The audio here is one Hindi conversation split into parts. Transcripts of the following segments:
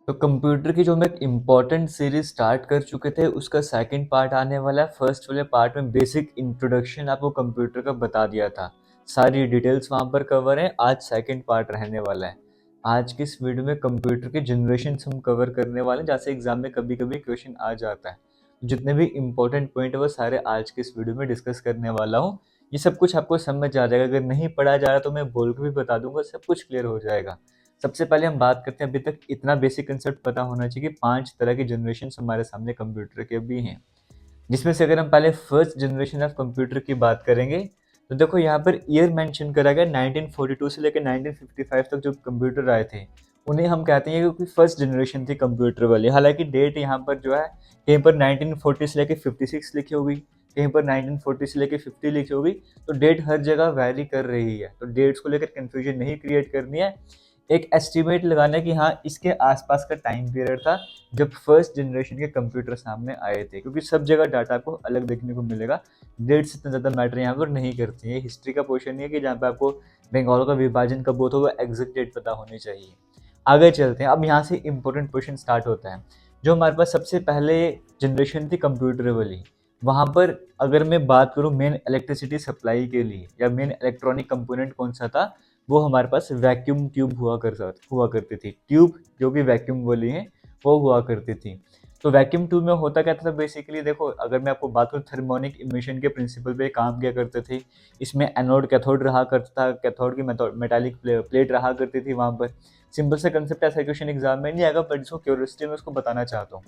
तो कंप्यूटर की जो हम एक इम्पोर्टेंट सीरीज स्टार्ट कर चुके थे उसका सेकंड पार्ट आने वाला है। फर्स्ट वाले पार्ट में बेसिक इंट्रोडक्शन आपको कंप्यूटर का बता दिया था, सारी डिटेल्स वहां पर कवर है। आज सेकंड पार्ट रहने वाला है। आज की इस वीडियो में कंप्यूटर के जनरेशन हम कवर करने वाले हैं, जैसे एग्जाम में कभी कभी क्वेश्चन आ जाता है। जितने भी इंपॉर्टेंट पॉइंट है वो सारे आज के इस वीडियो में डिस्कस करने वाला हूँ। ये सब कुछ आपको समझ आ जाएगा, अगर नहीं पढ़ा जा रहा तो मैं बोल के भी बता दूंगा, सब कुछ क्लियर हो जाएगा। सबसे पहले हम बात करते हैं, अभी तक इतना बेसिक कंसेप्ट पता होना चाहिए कि 5 तरह के जनरेशन हमारे सामने कंप्यूटर के भी हैं। जिसमें से अगर हम पहले फर्स्ट जनरेशन ऑफ कंप्यूटर की बात करेंगे तो देखो यहाँ पर ईयर मेंशन करा गया 1942 से लेकर 1955 तक जो कंप्यूटर आए थे उन्हें हम कहते हैं कि फर्स्ट जनरेशन थी कंप्यूटर वाली। हालांकि डेट यहाँ पर जो है कहीं पर 1940 से लेकर 56 लिखी होगी, कहीं पर 1940 से लेकर 50 लिखी होगी। तो डेट हर जगह वैरी कर रही है, तो डेट्स को लेकर कंफ्यूजन नहीं क्रिएट करनी है। एक एस्टिमेट लगाना है कि हाँ इसके आसपास का टाइम पीरियड था जब फर्स्ट जनरेशन के कंप्यूटर सामने आए थे, क्योंकि सब जगह डाटा को अलग देखने को मिलेगा। डेट्स इतना ज़्यादा मैटर यहाँ पर नहीं करती है। हिस्ट्री का पोर्शन नहीं है कि जहाँ पे आपको बंगाल का विभाजन कब हुआ था वो एग्जैक्ट डेट पता होनी चाहिए। आगे चलते हैं, अब यहाँ से इंपॉर्टेंट क्वेश्चन स्टार्ट होता है। जो हमारे पास सबसे पहले जनरेशन थी कंप्यूटर वाली, वहाँ पर अगर मैं बात करूँ मेन इलेक्ट्रिसिटी सप्लाई के लिए या मेन इलेक्ट्रॉनिक कंपोनेंट कौन सा था, वो हमारे पास वैक्यूम ट्यूब हुआ करती थी। ट्यूब जो कि वैक्यूम वाली है वो हुआ करती थी। तो वैक्यूम ट्यूब में होता क्या था बेसिकली, देखो अगर मैं आपको बात करूँ थर्मोनिक इमिशन के प्रिंसिपल पे काम किया करते थे। इसमें एनोड कैथोड रहा करता था, कैथोड की मेटालिक प्लेट रहा करती थी वहाँ पर। सिंपल सा कंसेप्ट ऐसा क्वेश्चन एग्जाम में नहीं आएगा, बट जिसको क्यूरियोसिटी में उसको बताना चाहता हूँ।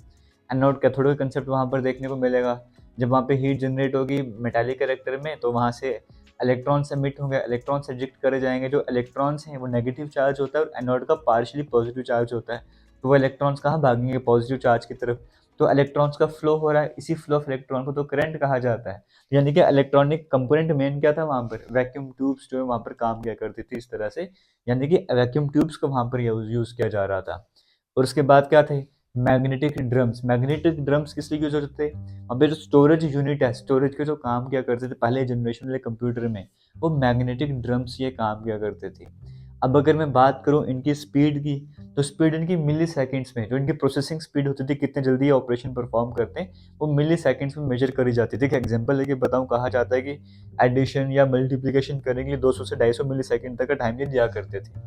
एनोड कैथोड का कंसेप्ट वहाँ पर देखने को मिलेगा। जब वहाँ पे हीट जनरेट होगी मेटालिक कैरेक्टर में तो वहाँ से इलेक्ट्रॉन्स एमिट होंगे, इलेक्ट्रॉन्स एजिक्ट करे जाएंगे। जो इलेक्ट्रॉन्स हैं वो नेगेटिव चार्ज होता है और एनोड का पार्शियली पॉजिटिव चार्ज होता है। तो वो इलेक्ट्रॉन्स कहाँ भागेंगे, पॉजिटिव चार्ज की तरफ। तो इलेक्ट्रॉन्स का फ्लो हो रहा है, इसी फ्लो ऑफ इलेक्ट्रॉन को तो करंट कहा जाता है। यानी कि इलेक्ट्रॉनिक कंपोनेंट मेन क्या था वहाँ पर, वैक्यूम ट्यूब्स जो है वहाँ पर काम किया करती थी इस तरह से। यानी कि वैक्यूम ट्यूब्स को वहाँ पर यूज किया जा रहा था। और उसके बाद क्या थे, मैग्नेटिक ड्रम्स। मैग्नेटिक ड्रम्स किस लिए यूज होते थे, वहाँ पे जो स्टोरेज यूनिट है, स्टोरेज के जो काम किया करते थे पहले जनरेशन वाले कंप्यूटर में, वो मैग्नेटिक ड्रम्स ये काम किया करते थे। अब अगर मैं बात करूं इनकी स्पीड की, तो स्पीड इनकी मिली सेकेंड्स में, जो इनकी प्रोसेसिंग स्पीड होती थी कितने जल्दी ये ऑपरेशन परफॉर्म करते हैं, वो मिली सेकेंड्स में मेजर करी जाती थी। एग्जाम्पल लेके बताऊं, कहा जाता है कि एडिशन या मल्टीप्लीकेशन करने के लिए 200 से 250 मिली सेकेंड तक का टाइम ये दिया करते थे।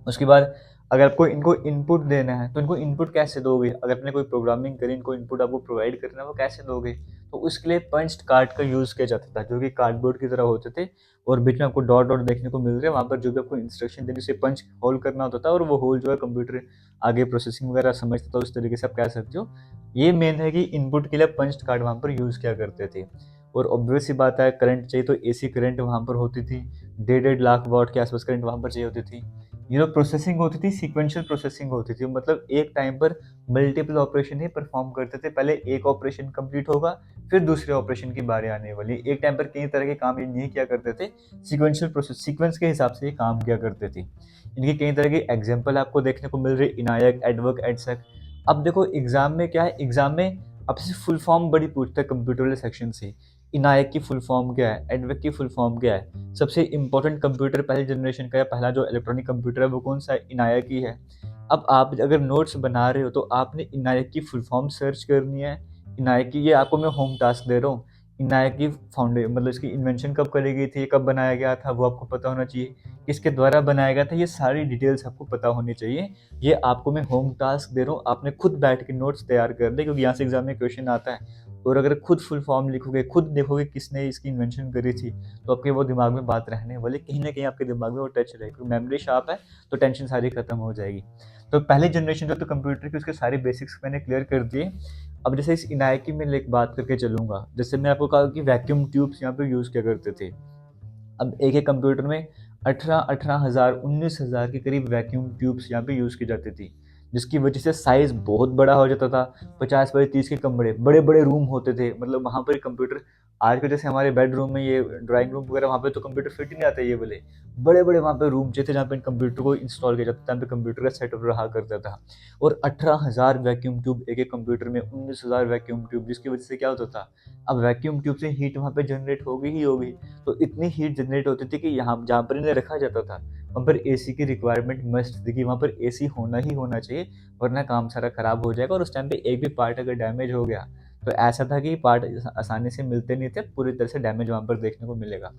उसके बाद अगर आपको इनको इनपुट देना है तो इनको इनपुट कैसे दोगे, अगर आपने कोई प्रोग्रामिंग करी, इनको इनपुट आपको प्रोवाइड करना है वो कैसे दोगे। तो उसके लिए पंच्ड कार्ड का यूज़ किया जाता था, जो कि कार्डबोर्ड की तरह होते थे और बीच में आपको डॉट डॉट देखने को मिल रहे हैं। वहाँ पर जो भी आपको इंस्ट्रक्शन देने से पंच होल करना होता था और वो होल जो है कंप्यूटर आगे प्रोसेसिंग वगैरह समझता था, उस तरीके से आप कह सकते हो। ये मेन है कि इनपुट के लिए पंच्ड कार्ड वहाँ पर यूज़ किया करते थे। और ऑब्वियस सी बात है, करंट चाहिए तो एसी करंट वहाँ पर होती थी। 1.5 लाख वाट के आसपास करंट वहाँ पर चाहिए होती थी। ये जो प्रोसेसिंग होती थी सीक्वेंशियल प्रोसेसिंग होती थी, मतलब एक टाइम पर मल्टीपल ऑपरेशन ही परफॉर्म करते थे। पहले एक ऑपरेशन कंप्लीट होगा फिर दूसरे ऑपरेशन की बारी आने वाली। एक टाइम पर कई तरह के काम ये नहीं किया करते थे, सीक्वेंशियल प्रोसेस सीक्वेंस के हिसाब से ये काम किया करते थे। इनकी कई तरह की एग्जाम्पल आपको देखने को मिल रही है, इनायक, एडवर्क, एडसेक। अब देखो एग्जाम में क्या है, एग्जाम में आपसे फुल फॉर्म बड़ी पूछता है कंप्यूटर वाले सेक्शन से। इनायक की फुल फॉर्म क्या है, एडवर्क की फुल फॉर्म क्या है। सबसे इंपॉर्टेंट कंप्यूटर पहले जनरेशन का या पहला जो इलेक्ट्रॉनिक कंप्यूटर है वो कौन सा है, इनायक ही है। अब आप अगर नोट्स बना रहे हो तो आपने इनायक की फुल फॉर्म सर्च करनी है। इनायक की, ये आपको मैं होम टास्क दे रहा हूँ। इनायक की फाउंडे मतलब इसकी इन्वेंशन कब करी गई थी, कब बनाया गया था वो आपको पता होना चाहिए। किसके द्वारा बनाया गया था, ये सारी डिटेल्स आपको पता होनी चाहिए। ये आपको मैं होम टास्क दे रहा हूँ, आपने खुद बैठ के नोट्स तैयार कर दे, क्योंकि यहाँ से एग्जाम में क्वेश्चन आता है। और अगर खुद फुल फॉर्म लिखोगे, खुद देखोगे किसने इसकी इन्वेंशन करी थी, तो आपके वो दिमाग में बात रहने वाली, कहीं ना कहीं आपके दिमाग में वो टच रहेगी, क्योंकि मेमोरी शार्प है तो टेंशन सारी खत्म हो जाएगी। तो पहले जनरेशन जो तो कंप्यूटर की उसके सारे बेसिक्स मैंने क्लियर कर दिए। अब जैसे इस इनायकी में एक बात करके चलूंगा, जैसे मैं आपको कहा कि वैक्यूम ट्यूब्स यहाँ पे यूज़ किया करते थे। अब एक एक कंप्यूटर में 18,000 19,000 के करीब वैक्यूम ट्यूब्स यहाँ पे यूज़ की जाती थी, जिसकी वजह से साइज़ बहुत बड़ा हो जाता था। 50 बाई 30 के कमरे, बड़े बड़े रूम होते थे, मतलब वहाँ पर कंप्यूटर, आज के जैसे हमारे बेडरूम में ये ड्राइंग रूम वगैरह, वहाँ पे तो कंप्यूटर फिट ही नहीं आते ये बोले। बड़े बड़े वहाँ पे रूम थे जहाँ पे कंप्यूटर को इंस्टॉल किया जाता था, जहाँ पे कंप्यूटर का सेटअप रहा करता था। और 18,000 वैक्यूम ट्यूब एक एक कंप्यूटर में, 19,000 वैक्यूम ट्यूब, जिसकी वजह से क्या होता था, अब वैक्यूम ट्यूब से हीट वहाँ पे जनरेट होगी ही होगी। तो इतनी हीट जनरेट होती थी कि यहाँ जहाँ पर इन्हें रखा जाता था वहाँ पर एसी की रिक्वायरमेंट मस्ट थी कि वहाँ पर एसी होना ही होना चाहिए, वरना काम सारा खराब हो जाएगा। और उस टाइम पे एक भी पार्ट अगर डैमेज हो गया तो ऐसा था कि पार्ट आसानी से मिलते नहीं थे, पूरी तरह से डैमेज वहाँ पर देखने को मिलेगा।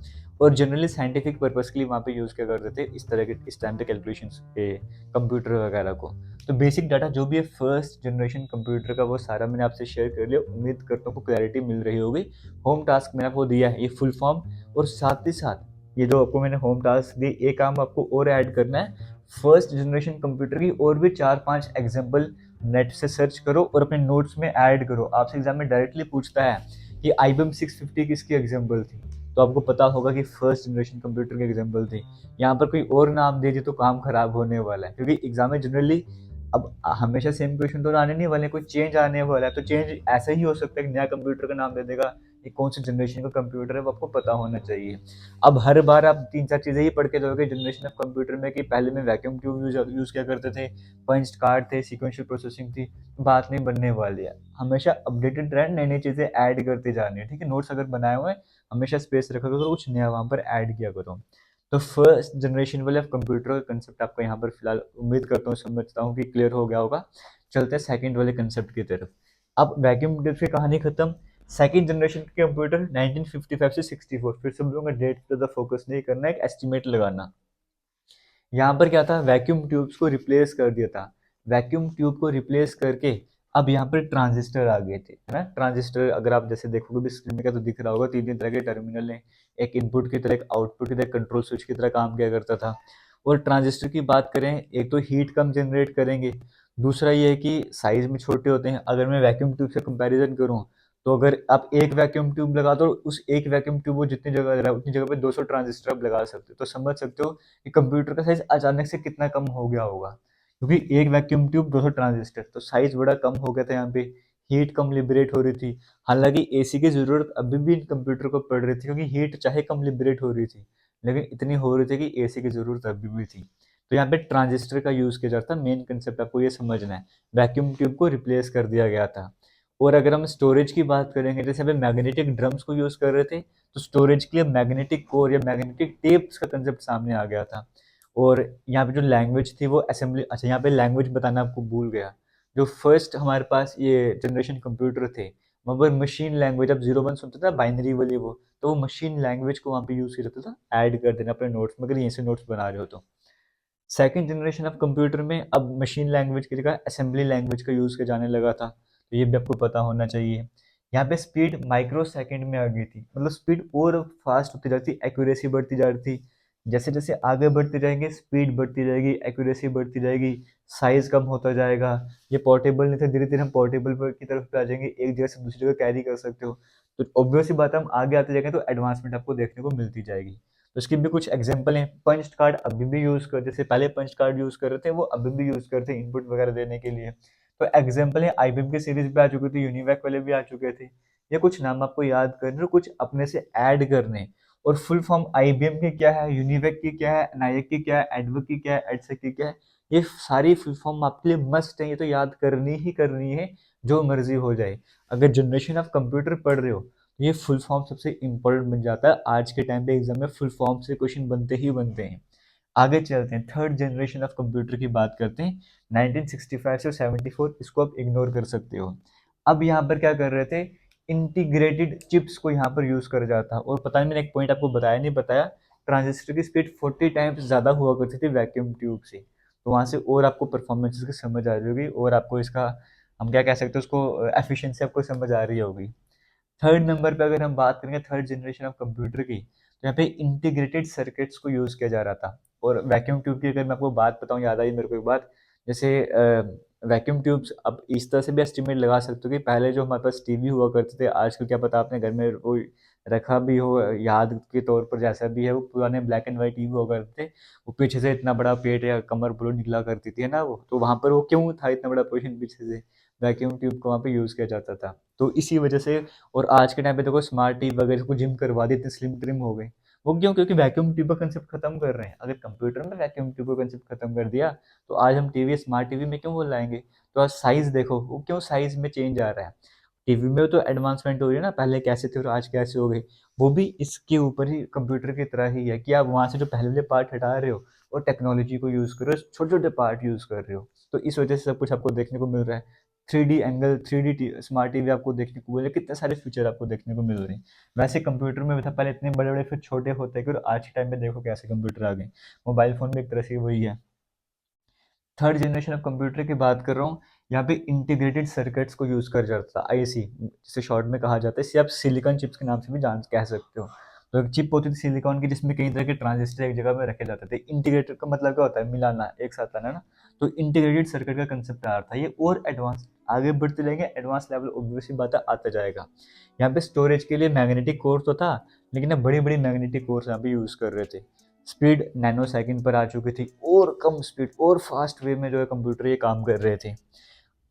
और जनरली साइंटिफिक पर्पस के लिए वहाँ पे यूज़ किया करते थे इस तरह के इस टाइम पे कैलकुलेशंस के कंप्यूटर वगैरह को। तो बेसिक डाटा जो भी है फर्स्ट जनरेशन कंप्यूटर का वो सारा मैंने आपसे शेयर कर लिया। उम्मीद करता हूँ आपको क्लैरिटी मिल रही होगी। होम टास्क मैंने आपको दिया है ये फुल फॉर्म, और साथ ही साथ ये जो आपको मैंने होम टास्क दिए, एक काम आपको और ऐड करना है। फर्स्ट जनरेशन कंप्यूटर की और भी 4-5 एग्जाम्पल नेट से सर्च करो और अपने नोट्स में ऐड करो। आपसे एग्जाम में डायरेक्टली पूछता है कि IBM 650 किसकी एग्जाम्पल थी, तो आपको पता होगा कि फर्स्ट जनरेशन कंप्यूटर की एग्जाम्पल थी। यहाँ पर कोई और नाम दे दिए तो काम खराब होने वाला है, क्योंकि एग्जाम में जनरली अब हमेशा सेम क्वेश्चन तो आने नहीं वाले, कोई चेंज आने वाला है। तो चेंज ऐसा ही हो सकता है कि नया कंप्यूटर का नाम दे देगा, ये कौन सी जनरेशन का कंप्यूटर है वो आपको पता होना चाहिए। अब हर बार आप 3-4 चीज़ें ही पढ़ के जाओगे जनरेशन ऑफ कंप्यूटर में कि पहले में वैक्यूम ट्यूब यूज़ किया करते थे, पंच कार्ड थे, सीक्वेंशियल प्रोसेसिंग थी, बात नहीं बनने वाली है। हमेशा अपडेटेड रहना, नई-नई चीज़ें ऐड करते जानी है, ठीक है? नोट्स अगर बनाए हुए हैं, हमेशा स्पेस रखा करो, कुछ नया वहाँ पर ऐड किया करो। तो फर्स्ट जनरेशन वाले कंप्यूटर का कंसेप्ट आपको यहाँ पर फिलहाल उम्मीद करता हूँ, समझता हूँ कि क्लियर हो गया होगा। चलते हैं सेकंड वाले कंसेप्ट की तरफ। अब वैक्यूम ट्यूब की कहानी खत्म। सेकंड जनरेशन के कंप्यूटर 1955 से 64, फिर सब लोगों का डेट पे ज़्यादा फोकस नहीं करना है, एक एस्टिमेट लगाना। यहाँ पर क्या था, वैक्यूम ट्यूब्स को रिप्लेस कर दिया था। वैक्यूम ट्यूब को रिप्लेस करके अब यहाँ पर ट्रांजिस्टर आ गए थे, है ना? ट्रांजिस्टर अगर आप जैसे देखोगे भी स्क्रीन में क्या तो दिख रहा होगा, 3-3 तरह के टर्मिनल हैं, एक इनपुट की तरह, एक आउटपुट की तरह, कंट्रोल स्विच की तरह काम किया करता था। और ट्रांजिस्टर की बात करें, एक तो हीट कम जनरेट करेंगे, दूसरा ये है कि साइज में छोटे होते हैं। अगर मैं वैक्यूम ट्यूब से कंपैरिजन करूँ, तो अगर आप एक वैक्यूम ट्यूब लगा दो, उस एक वैक्यूम ट्यूब वो जितनी जगह रहा है उतनी जगह पे 200 ट्रांजिस्टर आप लगा सकते हो। तो समझ सकते हो कि कंप्यूटर का साइज अचानक से कितना कम हो गया होगा, क्योंकि एक वैक्यूम ट्यूब 200 ट्रांजिस्टर, तो साइज बड़ा कम हो गया था। यहाँ पे हीट कम लिबरेट हो रही थी। हालांकि एसी की जरूरत अभी भी इन कंप्यूटर को पड़ रही थी, क्योंकि हीट चाहे कम लिबरेट हो रही थी, लेकिन इतनी हो रही थी कि एसी की जरूरत अभी भी थी। तो यहाँ पे ट्रांजिस्टर का यूज किया जाता है। मेन कंसेप्ट आपको ये समझना है, वैक्यूम ट्यूब को रिप्लेस कर दिया गया था। और अगर हम स्टोरेज की बात करेंगे, जैसे अभी मैग्नेटिक ड्रम्स को यूज कर रहे थे, तो स्टोरेज के लिए मैग्नेटिक कोर या मैग्नेटिक टेप्स का कंसेप्ट सामने आ गया था। और यहाँ पे जो लैंग्वेज थी वो असेंबली, अच्छा यहाँ पे लैंग्वेज बताना आपको भूल गया। जो फर्स्ट हमारे पास ये जनरेशन कंप्यूटर थे, वहाँ पर मशीन लैंग्वेज, अब 0-1 सुनते थे बाइनरी वाली, वो तो वो मशीन लैंग्वेज को वहाँ पे यूज किया जाता था। ऐड कर देना अपने नोट्स में अगर यहीं से नोट्स बना रहे हो तो। सेकंड जनरेशन ऑफ कंप्यूटर में अब मशीन लैंग्वेज की जगह असेंबली लैंग्वेज का यूज़ किया जाने लगा था, तो ये भी आपको पता होना चाहिए। यहाँ पे स्पीड माइक्रो सेकंड में आ गई थी, मतलब स्पीड और फास्ट होती जाती, एक्यूरेसी बढ़ती जा रही थी। जैसे जैसे आगे बढ़ते जाएंगे स्पीड बढ़ती जाएगी, एक्यूरेसी बढ़ती जाएगी, साइज कम होता जाएगा। ये पोर्टेबल नहीं था, धीरे धीरे हम पोर्टेबल की तरफ पे आ जाएंगे, एक जगह से दूसरी जगह कैरी कर सकते हो। तो ऑब्वियस सी बात है, हम आगे आते जाएंगे तो एडवांसमेंट आपको देखने को मिलती जाएगी। तो इसकी भी कुछ एग्जांपल हैं। पंच कार्ड अभी भी यूज करते, जैसे पहले पंच कार्ड यूज कर रहे थे, वो अभी भी यूज करते हैं इनपुट वगैरह देने के लिए। तो एग्जांपल है, IBM की सीरीज भी आ चुकी थी, यूनिवैक वाले भी आ चुके थे। ये कुछ नाम आपको याद करने और कुछ अपने से ऐड करने। और फुल फॉर्म IBM की क्या है, यूनिवैक की क्या है, नायक की क्या है, एडवक की क्या है, एडसेक की क्या है, ये सारी फुल फॉर्म आपके लिए मस्ट है, ये तो याद करनी है, जो मर्जी हो जाए। अगर जनरेशन ऑफ कंप्यूटर पढ़ रहे हो, ये फुल फॉर्म सबसे इम्पोर्टेंट बन जाता है। आज के टाइम पे एग्जाम में फुल फॉर्म से क्वेश्चन बनते ही बनते हैं। आगे चलते हैं, थर्ड जनरेशन ऑफ कंप्यूटर की बात करते हैं। 1965 से 74, इसको आप इग्नोर कर सकते हो। अब यहाँ पर क्या कर रहे थे, इंटीग्रेटेड चिप्स को यहाँ पर यूज कर जाता। और पता नहीं मैंने एक पॉइंट आपको बताया नहीं बताया, ट्रांजिस्टर की स्पीड 40 टाइम्स ज़्यादा हुआ करती थी वैक्यूम ट्यूब से। तो वहाँ से और आपको परफॉर्मेंस की समझ आ रही होगी, और आपको इसका हम क्या कह सकते हैं, उसको एफिशिएंसी आपको समझ आ रही होगी। थर्ड नंबर पे अगर हम बात करेंगे थर्ड जनरेशन ऑफ कंप्यूटर की, तो यहाँ पे इंटीग्रेटेड सर्किट्स को यूज़ किया जा रहा था। और वैक्यूम ट्यूब की अगर मैं आपको बात बताऊँ, याद आई मेरे को एक बात, जैसे वैक्यूम ट्यूब्स अब इस तरह से भी एस्टिमेट लगा सकते हो कि पहले जो हमारे पास टीवी हुआ करते थे, आजकल क्या पता आपने घर में वो रखा भी हो याद के तौर पर, जैसा भी है, वो पुराने ब्लैक एंड वाइट टीवी हुआ करते थे, वो पीछे से इतना बड़ा पेट या कमर बोलो निकला करती थी, है ना? वो तो वहाँ पर वो क्यों था इतना बड़ा पोर्शन पीछे से, वैक्यूम ट्यूब को वहाँ पे यूज़ किया जाता था। तो इसी वजह से। और आज के टाइम पे देखो स्मार्ट टीवी वगैरह को जिम करवा दी, इतनी स्लिम ट्रिम हो गई। वो क्यों? क्योंकि वैक्यूम ट्यूब का कंसेप्ट खत्म कर रहे हैं। अगर कंप्यूटर में वैक्यूम ट्यूब का कंसेप्ट खत्म कर दिया, तो आज हम टीवी स्मार्ट टीवी में क्यों वो लाएंगे? तो आज साइज देखो, वो क्यों साइज में चेंज आ रहा है। टीवी में तो एडवांसमेंट हो रही है ना, पहले कैसे थे और आज कैसे हो गए। वो भी इसके ऊपर ही कंप्यूटर की तरह ही है कि आप वहां से जो पहले वाले पार्ट हटा रहे हो और टेक्नोलॉजी को यूज़ कर रहे हो, छोटे छोटे पार्ट यूज़ कर रहे हो, तो इस वजह से सब कुछ आपको देखने को मिल रहा है। 3D angle, 3D smart TV आपको देखने को मिल रहे, कितने सारे फीचर आपको देखने को मिल रहे हैं। वैसे कंप्यूटर में था पहले इतने बड़े बड़े, फिर छोटे होते गए, और आज के टाइम में देखो कैसे कंप्यूटर आ गए। मोबाइल फोन भी एक तरह से वही है। थर्ड जनरेशन ऑफ कंप्यूटर की बात कर रहा हूँ, यहाँ पे इंटीग्रेटेड सर्किट्स को यूज़ कर जाता था, आईसी जिसे शॉर्ट में कहा जाता है, इसे आप सिलिकॉन चिप्स के नाम से भी जान कह सकते हो। तो एक चिप होती थी सिलिकॉन की, जिसमें कई तरह के ट्रांजिस्टर एक जगह में रखे जाते थे। इंटीग्रेटेड का मतलब क्या होता है, मिलाना, एक साथ लाना ना। तो इंटीग्रेटेड सर्किट का कंसेप्ट आ रहा था, ये और एडवांस आगे बढ़ते जाएंगे, एडवांस लेवल ऑब्वियसली बात है आता जाएगा। यहाँ पे स्टोरेज के लिए मैग्नेटिक कोर तो था, लेकिन अब बड़ी बड़ी मैग्नेटिक कोर्स यहाँ पे यूज़ कर रहे थे। स्पीड नैनो सेकंड पर आ चुकी थी, और कम स्पीड और फास्ट वे में जो है कंप्यूटर ये काम कर रहे थे।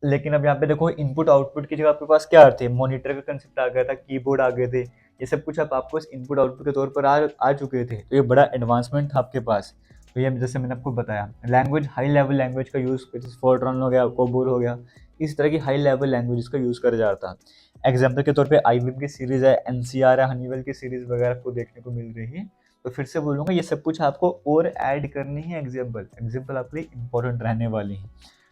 लेकिन अब यहाँ पे देखो, इनपुट आउटपुट की जगह आपके पास क्या थे, मॉनिटर का कंसेप्ट आ गया था, कीबोर्ड आ गए थे, ये सब कुछ अब आपको इनपुट आउटपुट के तौर पर आ चुके थे। तो ये बड़ा एडवांसमेंट था आपके पास। तो ये जैसे मैंने आपको बताया, लैंग्वेज, हाई लेवल लैंग्वेज का यूज़, जैसे फोर्ट्रॉन हो गया, कोबोल हो गया, इस तरह की हाई लेवल लैंग्वेज का यूज़ करा जाता है। एग्जाम्पल के तौर पे आईबीएम की सीरीज़ है, एनसीआर है, हनीवेल की सीरीज़ वगैरह आपको देखने को मिल रही है। तो फिर से बोलूँगा, ये सब कुछ आपको और ऐड करनी है, एग्जाम्पल आपके लिए इंपॉर्टेंट रहने वाली है।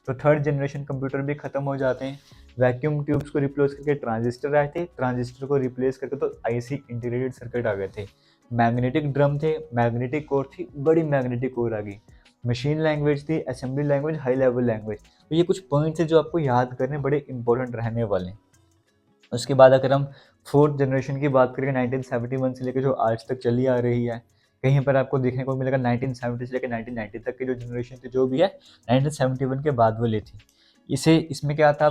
तो थर्ड जनरेशन कंप्यूटर भी खत्म हो जाते हैं। वैक्यूम ट्यूब्स को रिप्लेस करके ट्रांजिस्टर आए थे, ट्रांजिस्टर को रिप्लेस करके तो आईसी इंटीग्रेटेड सर्किट आ गए थे। मैग्नेटिक ड्रम थे, मैग्नेटिक कोर थी, बड़ी मैग्नेटिक कोर आ गई। मशीन लैंग्वेज थी, assembly language, high level language. तो ये कुछ पॉइंट्स है जो आपको याद करने बड़े इंपॉर्टेंट रहने वाले हैं। उसके बाद अगर हम फोर्थ जनरेशन की बात करें, 1971 से लेकर जो आज तक चली आ रही है, कहीं पर आपको देखने को मिलेगा 1970 से लेकर 1990 तक की जो जनरेशन थी, जो भी है 1971 के बाद वाली थी। इसमें क्या था,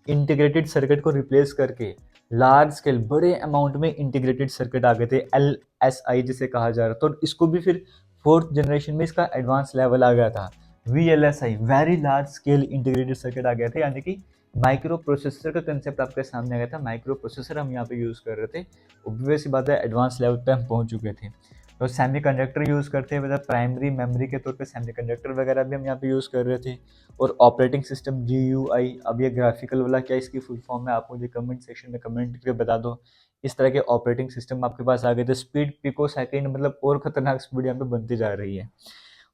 इंटीग्रेटेड सर्किट को रिप्लेस करके लार्ज स्केल बड़े अमाउंट में इंटीग्रेटेड सर्किट आ गए थे, LSI जिसे कहा जा रहा था। तो इसको भी फिर फोर्थ जनरेशन में इसका एडवांस लेवल आ गया था, VLSI, very large scale integrated circuit आ गया था, यानी कि माइक्रो प्रोसेसर का कंसेप्ट आपके सामने आ गया था। माइक्रो प्रोसेसर हम यहाँ पे यूज़ कर रहे थे, ऑब्वियस सी बात है एडवांस लेवल पे हम पहुँच चुके थे। तो सेमीकंडक्टर यूज़ करते हैं, मतलब प्राइमरी मेमोरी के तौर पे सेमीकंडक्टर वगैरह भी हम यहाँ पे यूज़ कर रहे थे। और ऑपरेटिंग सिस्टम GUI, अब ये ग्राफिकल वाला क्या इसकी फुल फॉर्म है, आप मुझे कमेंट सेक्शन में कमेंट करके बता दो। इस तरह के ऑपरेटिंग सिस्टम आपके पास आ गए थे। स्पीड पिको सेकेंड, मतलब और खतरनाक स्पीड यहाँ पे बनती जा रही है।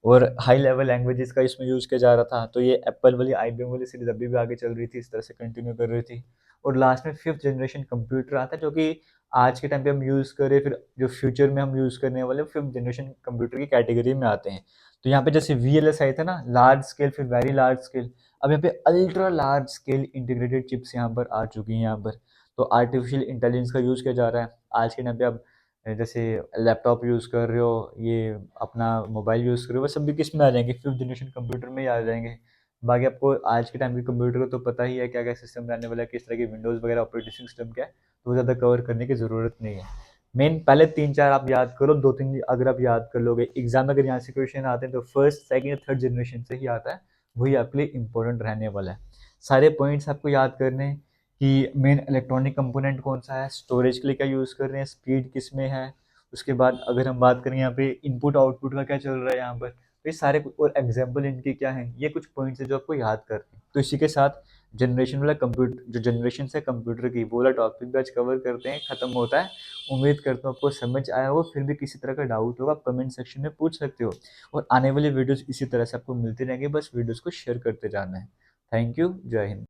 और हाई लेवल लैंग्वेजेस का इसमें यूज़ किया जा रहा था। तो ये एप्पल वाली, IBM वाली सीरीज अभी भी आगे चल रही थी, इस तरह से कंटिन्यू कर रही थी। और लास्ट में फिफ्थ जनरेशन कंप्यूटर आता है, जो कि आज के टाइम पे हम यूज़ करें, फिर जो फ्यूचर में हम यूज़ करने वाले फिफ्थ जनरेशन कंप्यूटर की कैटेगरी में आते हैं। तो यहाँ पे जैसे VLSI था ना, लार्ज स्केल, फिर वेरी लार्ज स्केल, अब यहाँ पे ultra large scale integrated chips यहाँ पर आ चुकी हैं यहाँ पर। तो आर्टिफिशियल इंटेलिजेंस का यूज़ किया जा रहा है आज के टाइम पे। अब जैसे लैपटॉप यूज़ कर रहे हो, ये अपना मोबाइल यूज़ कर रहे हो, वो सब भी किस में आ जाएंगे, फिफ्थ जनरेशन कंप्यूटर में ही आ जाएंगे। बाकी आपको आज के टाइम के कंप्यूटर को तो पता ही है क्या क्या सिस्टम रहने वाला है, किस तरह की विंडोज़ वगैरह ऑपरेटिंग सिस्टम क्या है, तो वो ज़्यादा कवर करने की ज़रूरत नहीं है। मेन पहले 3-4 आप याद करो, 2-3 अगर आप याद कर लोगे, एग्जाम में अगर यहाँ से क्वेश्चन आते हैं तो फर्स्ट, सेकंड या थर्ड जनरेशन से ही आता है, वही आपके लिए इंपॉर्टेंट रहने वाला है। सारे पॉइंट्स आपको याद करने हैं कि मेन इलेक्ट्रॉनिक कंपोनेंट कौन सा है, स्टोरेज के लिए क्या यूज़ कर रहे हैं, स्पीड किस में है। उसके बाद अगर हम बात करें यहाँ पे इनपुट आउटपुट का क्या चल रहा है यहाँ पर, तो ये सारे और एग्जाम्पल इनके क्या हैं, ये कुछ पॉइंट्स है जो आपको याद करते हैं। तो इसी के साथ जनरेशन वाला कंप्यूटर, जो जनरेशन है कंप्यूटर की, वो वाला टॉपिक भी आज कवर करते हैं, खत्म होता है। उम्मीद करता हूँ आपको समझ आया हो। फिर भी किसी तरह का डाउट होगा आप कमेंट सेक्शन में पूछ सकते हो, और आने वाली वीडियोस इसी तरह से आपको मिलती रहेंगी, बस वीडियोस को शेयर करते जाना है। थैंक यू, जय हिंद।